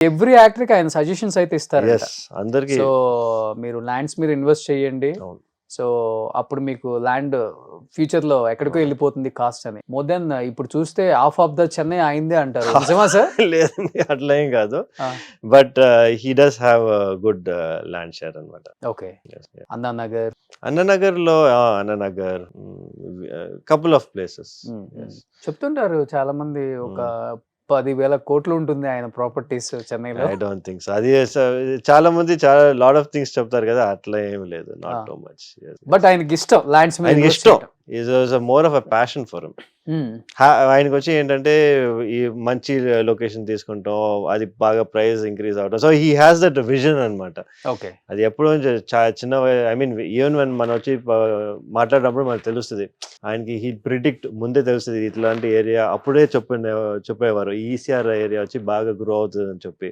Every యాక్టర్‌కి ఆయన suggestions అయితే ఇస్తారంట. యెస్. అందరికి సో, మీరు ల్యాండ్స్ మీద ఇన్వెస్ట్ చేయండి. అవును. సో, అప్పుడు మీకు ల్యాండ్ ఫ్యూచర్‌లో ఎక్కడికో ఎళ్ళిపోతుంది కాస్ట్ అని. మోర్ దెన్ ఇప్పుడు చూస్తే హాఫ్ ఆఫ్ ద చెన్నై అయిందే అంటారు. నిజమా సార్? లేదండి అట్లా ఏం కాదు. ఆ! But he does have good land share అన్నమాట. ఓకే. అన్నానగర్. అన్ననగర్‌లో Anna Nagar couple of places. Hmm. Hmm. Yes. చెప్తుంటారు చాలా మంది ఒక 10,000 కోట్లు ఉంటుంది ఆయన ప్రాపర్టీస్ చెన్నైలో. I don't think so. అది చాలా మంది చాలా లాట్ ఆఫ్ థింగ్స్ చెప్తారు కదా! అట్లా ఏమి లేదు. ఆ! Not too much. బట్ ఆయనకి ఇష్టం ల్యాండ్స్ మీద ఆయనకి ఇన్వెస్ట్ ఇష్టం. చేయటం. Is more of a passion for him. హ్మ్. ఆయనకొచ్చి ఏంటంటే ఈ మంచి లొకేషన్ తీసుకుంటాం. అది బాగా ప్రైస్ ఇంక్రీజ్ అవ్వడం. So, he has that vision అన్నమాట. ఓకే. అది ఎప్పుడో చిన్న ఐ మీన్ ఈవెన్ వెన్ మనం వచ్చి మాట్లాడినప్పుడు మనకు తెలుస్తది. ఆయనకి హీ ప్రిడిక్ట్ ముందే తెలుస్తది ఇట్లాంటి ఏరియా అప్పుడే చెప్పేవారు. ఈసీఆర్ ఏరియా వచ్చి బాగా గ్రో అవుతదని చెప్పి.